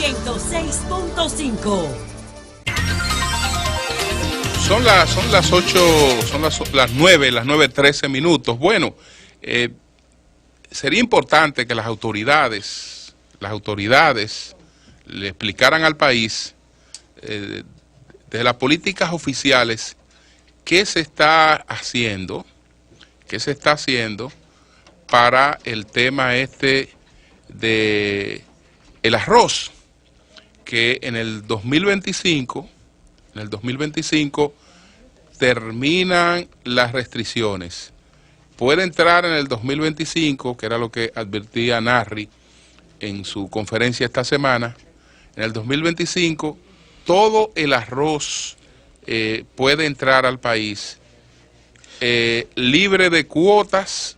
106.5. Son las 8, son las 9:13 minutos. Bueno, sería importante que las autoridades le explicaran al país desde las políticas oficiales qué se está haciendo para el tema de el arroz, que en el 2025 terminan las restricciones. Puede entrar en el 2025, que era lo que advertía Narri en su conferencia esta semana. En el 2025 todo el arroz puede entrar al país libre de cuotas,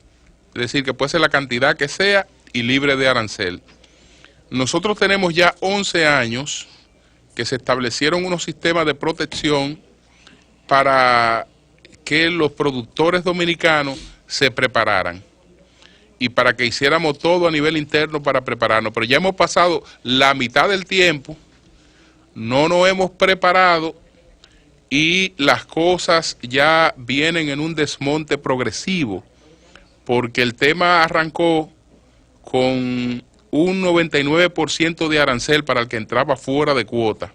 es decir, que puede ser la cantidad que sea y libre de arancel. Nosotros tenemos ya 11 años que se establecieron unos sistemas de protección para que los productores dominicanos se prepararan y para que hiciéramos todo a nivel interno para prepararnos. Pero ya hemos pasado la mitad del tiempo, no nos hemos preparado y las cosas ya vienen en un desmonte progresivo, porque el tema arrancó con un 99% de arancel para el que entraba fuera de cuota.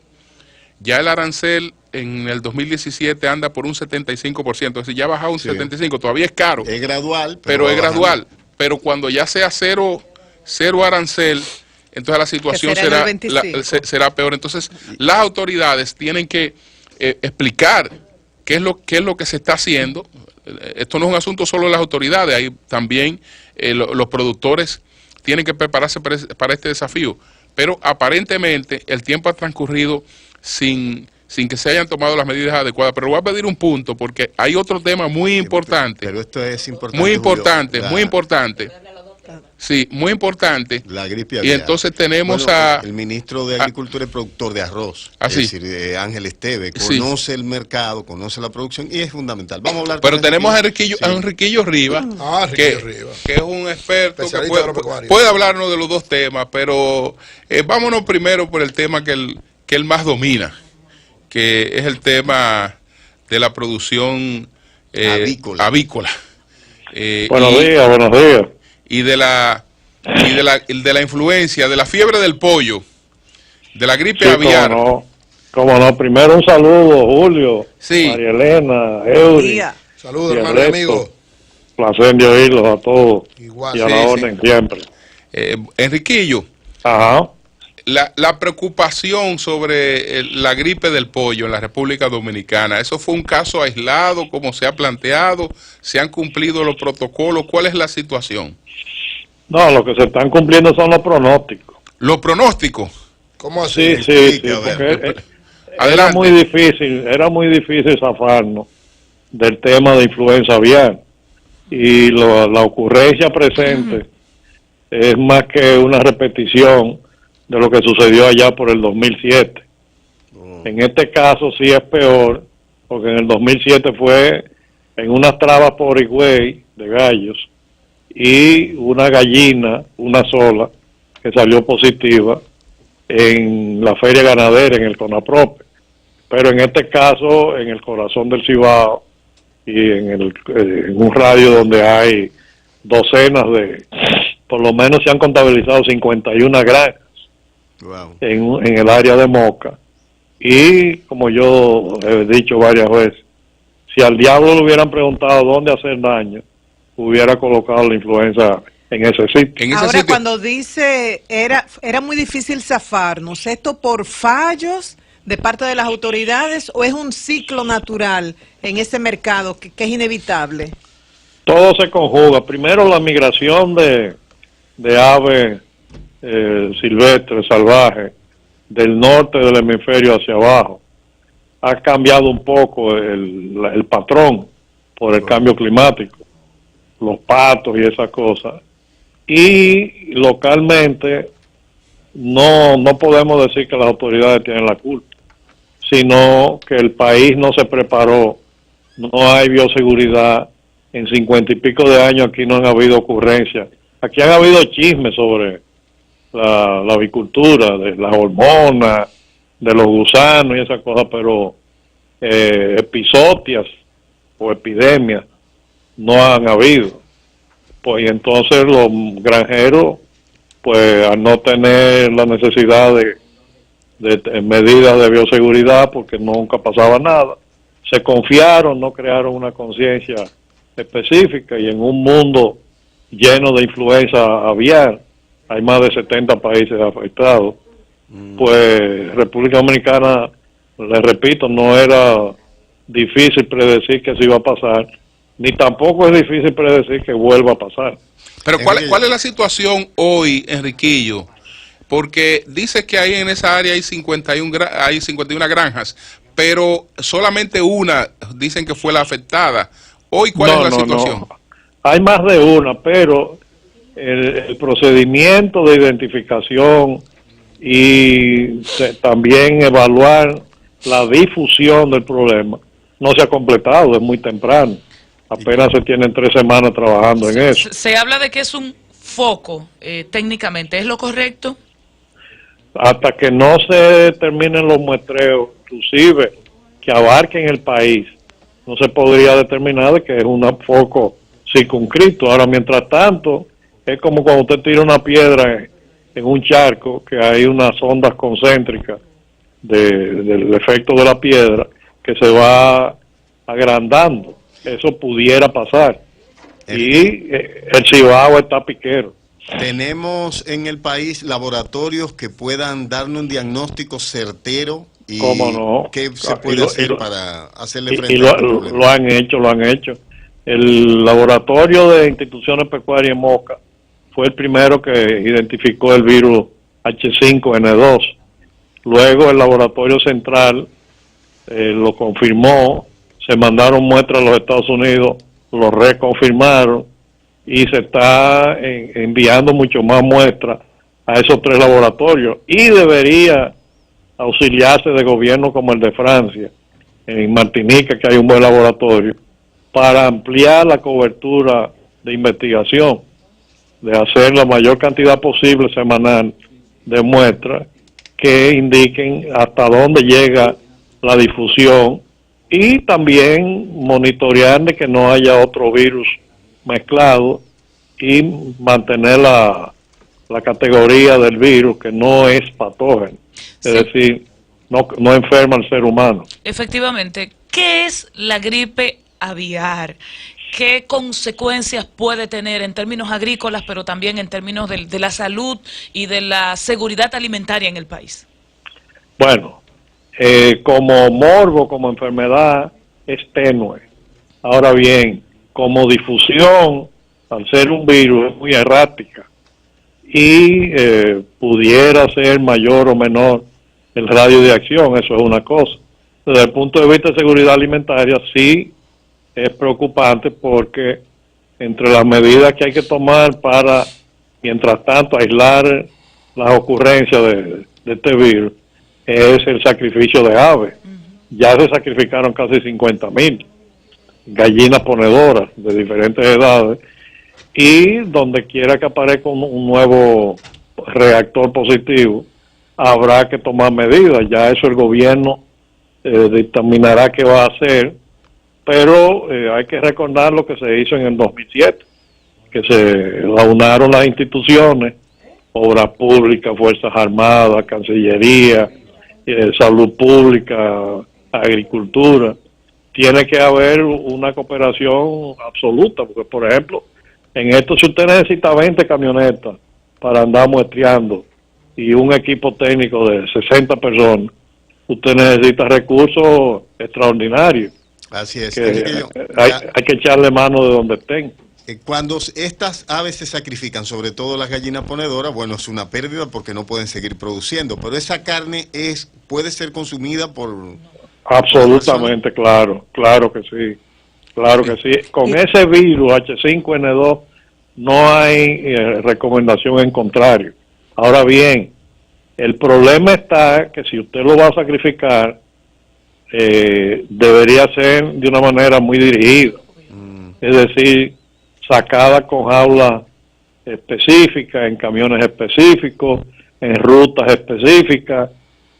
Ya el arancel en el 2017 anda por un 75%, es decir, ya ha bajado un 75%, todavía es caro. Es gradual. Pero es gradual. Pero cuando ya sea cero arancel, entonces la situación será peor. Entonces las autoridades tienen que explicar qué es lo que se está haciendo. Esto no es un asunto solo de las autoridades, hay también los productores tienen que prepararse para este desafío, pero aparentemente el tiempo ha transcurrido sin que se hayan tomado las medidas adecuadas. Pero voy a pedir un punto, porque hay otro tema muy importante. Pero esto es importante. Muy importante, muy importante. Sí, muy importante. La gripe aviar. Y entonces tenemos el ministro de Agricultura y productor de arroz, es decir, Ángel Esteve, conoce el mercado, conoce la producción y es fundamental. Vamos a hablar. Pero tenemos a Enriquillo Rivas, que es un experto que puede hablarnos de los dos temas, pero vámonos primero por el tema que él más domina, que es el tema de la producción avícola. Buenos días. Y de la influencia, de la fiebre del pollo, de la gripe aviar. Cómo no. Primero un saludo, Julio, María Elena, Eury. Saludos, hermano y amigo. Placer de oírlos a todos. Igual. Y a la orden siempre. Enriquillo, la preocupación sobre la gripe del pollo en la República Dominicana, ¿eso fue un caso aislado, como se ha planteado? ¿Se han cumplido los protocolos? ¿Cuál es la situación? No, lo que se están cumpliendo son los pronósticos. ¿Los pronósticos? ¿Cómo así? Sí, porque era muy difícil zafarnos del tema de influenza aviar. Y la ocurrencia presente es más que una repetición de lo que sucedió allá por el 2007. En este caso sí es peor, porque en el 2007 fue en unas trabas por Higüey de gallos y una gallina, una sola, que salió positiva en la feria ganadera, en el CONAPROPE. Pero en este caso, en el corazón del Cibao y en un radio donde hay docenas por lo menos se han contabilizado 51 granjas en el área de Moca. Y como yo he dicho varias veces, si al diablo le hubieran preguntado dónde hacer daño, hubiera colocado la influenza en ese sitio. Ahora, cuando dice era muy difícil zafarnos, ¿esto por fallos de parte de las autoridades o es un ciclo natural en ese mercado que es inevitable? Todo se conjuga. Primero, la migración de aves silvestres, salvajes, del norte del hemisferio hacia abajo. Ha cambiado un poco el patrón por el cambio climático, los patos y esas cosas. Y localmente no podemos decir que las autoridades tienen la culpa, sino que el país no se preparó, no hay bioseguridad. En 50 y pico de años aquí no han habido ocurrencias. Aquí han habido chismes sobre la avicultura, de las hormonas, de los gusanos y esas cosas, pero episodias o epidemias no han habido. Pues y entonces los granjeros, pues al no tener la necesidad de medidas de bioseguridad, porque nunca pasaba nada, se confiaron, no crearon una conciencia específica, y en un mundo lleno de influenza aviar, hay más de 70 países afectados, pues República Dominicana, les repito, no era difícil predecir que eso iba a pasar, ni tampoco es difícil predecir que vuelva a pasar. Pero ¿cuál es la situación hoy, Enriquillo? Porque dice que ahí en esa área hay 51 granjas, pero solamente una dicen que fue la afectada. Hoy, ¿cuál es la situación? No. Hay más de una, pero el procedimiento de identificación y también evaluar la difusión del problema no se ha completado, es muy temprano. Apenas se tienen 3 semanas trabajando en eso. Se habla de que es un foco, técnicamente, ¿es lo correcto? Hasta que no se terminen los muestreos, inclusive que abarquen el país, no se podría determinar de que es un foco circunscrito. Ahora, mientras tanto, es como cuando usted tira una piedra en un charco, que hay unas ondas concéntricas del efecto de la piedra, que se va agrandando. Eso pudiera pasar. Y el Cibao está piquero. ¿Tenemos en el país laboratorios que puedan darnos un diagnóstico certero? Y ¿cómo no? ¿qué se puede hacer para hacerle frente a este problema? Lo han hecho. El laboratorio de instituciones pecuarias en Moca fue el primero que identificó el virus H5N2. Luego el laboratorio central lo confirmó, se mandaron muestras a los Estados Unidos, lo reconfirmaron, y se está enviando mucho más muestras a esos 3 laboratorios, y debería auxiliarse de gobiernos como el de Francia, en Martinica, que hay un buen laboratorio, para ampliar la cobertura de investigación, de hacer la mayor cantidad posible semanal de muestras que indiquen hasta dónde llega la difusión, y también monitorear de que no haya otro virus mezclado, y mantener la categoría del virus que no es patógeno, es decir, no enferma al ser humano. Efectivamente, ¿qué es la gripe aviar? ¿Qué consecuencias puede tener en términos agrícolas, pero también en términos de la salud y de la seguridad alimentaria en el país? Bueno, como morbo, como enfermedad, es tenue. Ahora bien, como difusión, al ser un virus, es muy errática, y pudiera ser mayor o menor el radio de acción, eso es una cosa. Desde el punto de vista de seguridad alimentaria, sí es preocupante, porque entre las medidas que hay que tomar para, mientras tanto, aislar las ocurrencias de este virus, es el sacrificio de aves. Ya se sacrificaron casi 50,000 gallinas ponedoras de diferentes edades, y donde quiera que aparezca un nuevo reactor positivo, habrá que tomar medidas. Ya eso el gobierno determinará qué va a hacer, pero hay que recordar lo que se hizo en el 2007, que se aunaron las instituciones, Obras Públicas, Fuerzas Armadas, Cancillería, Salud Pública, Agricultura. Tiene que haber una cooperación absoluta, porque, por ejemplo, en esto, si usted necesita 20 camionetas para andar muestreando y un equipo técnico de 60 personas, usted necesita recursos extraordinarios. Así es. Hay que echarle mano de donde estén. Cuando estas aves se sacrifican, sobre todo las gallinas ponedoras, bueno, es una pérdida porque no pueden seguir produciendo, pero esa carne puede ser consumida por... Absolutamente, claro que sí. Claro que sí. Con ese virus H5N2 no hay recomendación en contrario. Ahora bien, el problema está que si usted lo va a sacrificar, debería ser de una manera muy dirigida. Es decir, sacada con jaulas específicas, en camiones específicos, en rutas específicas,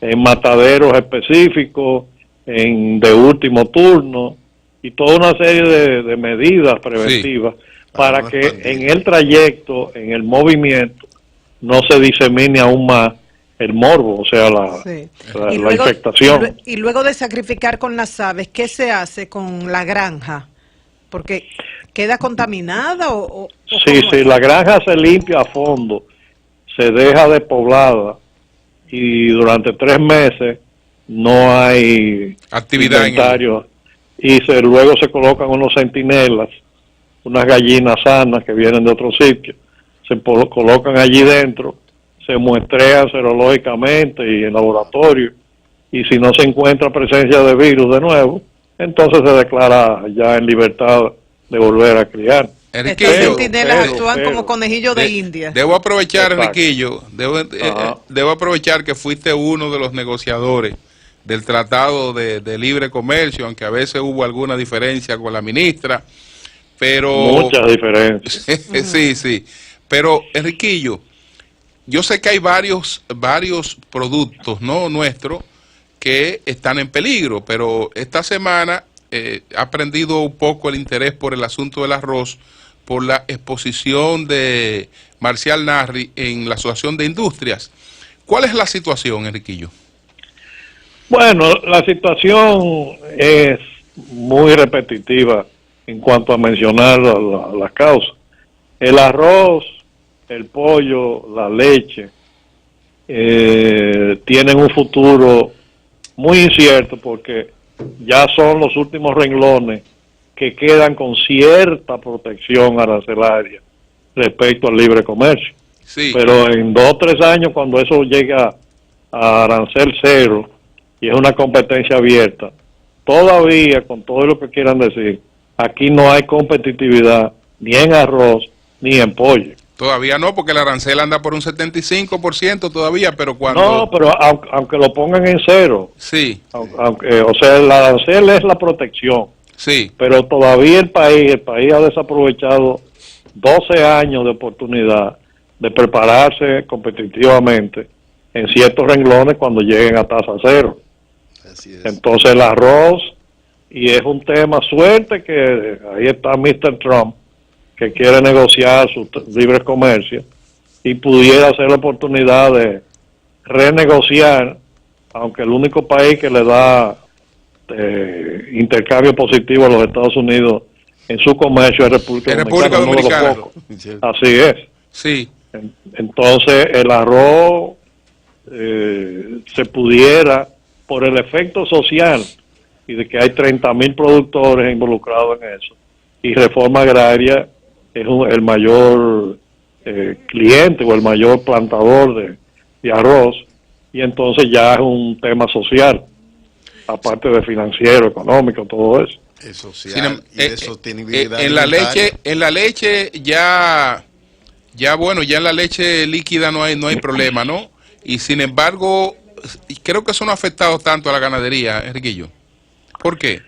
en mataderos específicos, de último turno, y toda una serie de medidas preventivas para que en el trayecto, en el movimiento, no se disemine aún más el morbo, o sea, la infectación. Y luego de sacrificar con las aves, ¿qué se hace con la granja? Porque ¿queda contaminada o sí, la granja se limpia a fondo, se deja despoblada y durante 3 meses no hay actividad inventario y luego se colocan unos centinelas, unas gallinas sanas que vienen de otro sitio, se colocan allí dentro, se muestrean serológicamente y en laboratorio, y si no se encuentra presencia de virus de nuevo, entonces se declara ya en libertad de volver a criar. Estas centinelas actúan como conejillos de India. Debo aprovechar, Enriquillo, debo aprovechar que fuiste uno de los negociadores del Tratado de Libre Comercio, aunque a veces hubo alguna diferencia con la ministra, pero... Muchas diferencias. Sí. Pero, Enriquillo, yo sé que hay varios productos, ¿no?, nuestros que están en peligro, pero esta semana he aprendido un poco el interés por el asunto del arroz, por la exposición de Marcial Narri en la Asociación de Industrias. ¿Cuál es la situación, Enriquillo? Bueno, la situación es muy repetitiva en cuanto a mencionar las causas. El arroz, el pollo, la leche, tienen un futuro muy incierto porque ya son los últimos renglones que quedan con cierta protección arancelaria respecto al libre comercio. Sí. Pero en 2 o 3 años, cuando eso llega a arancel cero y es una competencia abierta, todavía, con todo lo que quieran decir, aquí no hay competitividad ni en arroz ni en pollo. Todavía no, porque el arancel anda por un 75% todavía, pero cuando... No, pero aunque lo pongan en cero. Sí. O sea, el arancel es la protección. Sí. Pero todavía el país ha desaprovechado 12 años de oportunidad de prepararse competitivamente en ciertos renglones cuando lleguen a tasa cero. Así es. Entonces el arroz, y es un tema, suerte que ahí está Mr. Trump, que quiere negociar su libre comercio, y pudiera ser la oportunidad de renegociar, aunque el único país que le da intercambio positivo a los Estados Unidos en su comercio es República Dominicana. Así es. Sí. Entonces el arroz se pudiera, por el efecto social y de que hay 30,000 productores involucrados en eso, y Reforma Agraria es el mayor cliente o el mayor plantador de arroz, y entonces ya es un tema social, aparte de financiero, económico, todo eso. Es social, y de sostenibilidad en la leche ya en la leche líquida no hay problema, ¿no? Y sin embargo, creo que eso no ha afectado tanto a la ganadería, Enriquillo. ¿Por qué?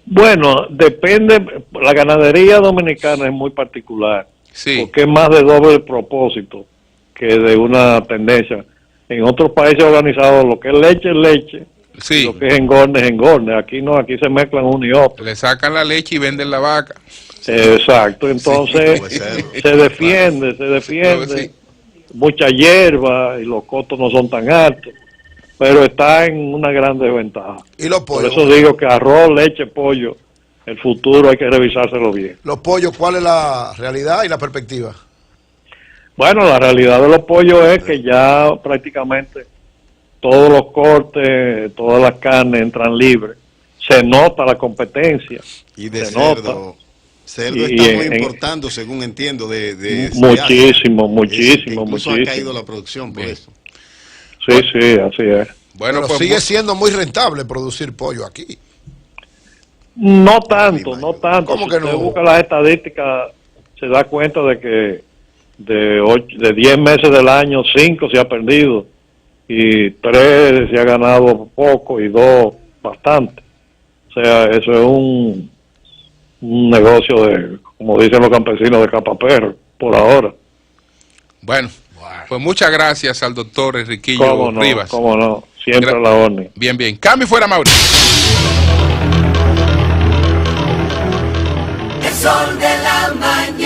Bueno, depende, la ganadería dominicana es muy particular, sí, porque es más de doble propósito que de una tendencia. En otros países organizados lo que es leche, sí, lo que es engorde. Aquí no, aquí se mezclan uno y otro. Le sacan la leche y venden la vaca. Exacto, entonces se defiende, Sí. mucha hierba y los costos no son tan altos, pero está en una gran desventaja. ¿Y los pollos? Por eso digo que arroz, leche, pollo, el futuro hay que revisárselo bien. Los pollos, ¿cuál es la realidad y la perspectiva? Bueno, la realidad de los pollos es que ya prácticamente todos los cortes, todas las carnes entran libres. Se nota la competencia. Y de se cerdo. Nota. Cerdo estamos importando, según entiendo, muchísimo. Incluso ha caído la producción por eso. Sí, así es. Bueno, pero pues sigue siendo muy rentable producir pollo aquí. No tanto. ¿Cómo Si que usted no? busca las estadísticas, se da cuenta de que de 10 meses del año, 5 se ha perdido, y 3 se ha ganado poco, y 2 bastante. O sea, eso es un negocio de, como dicen los campesinos, de capa perro. por ahora. Bueno, pues muchas gracias al doctor Enriquillo Cómo no, Rivas. cómo no, siempre a la orden. Bien, bien. Cambio y fuera, Mauricio. El sol de la mañana.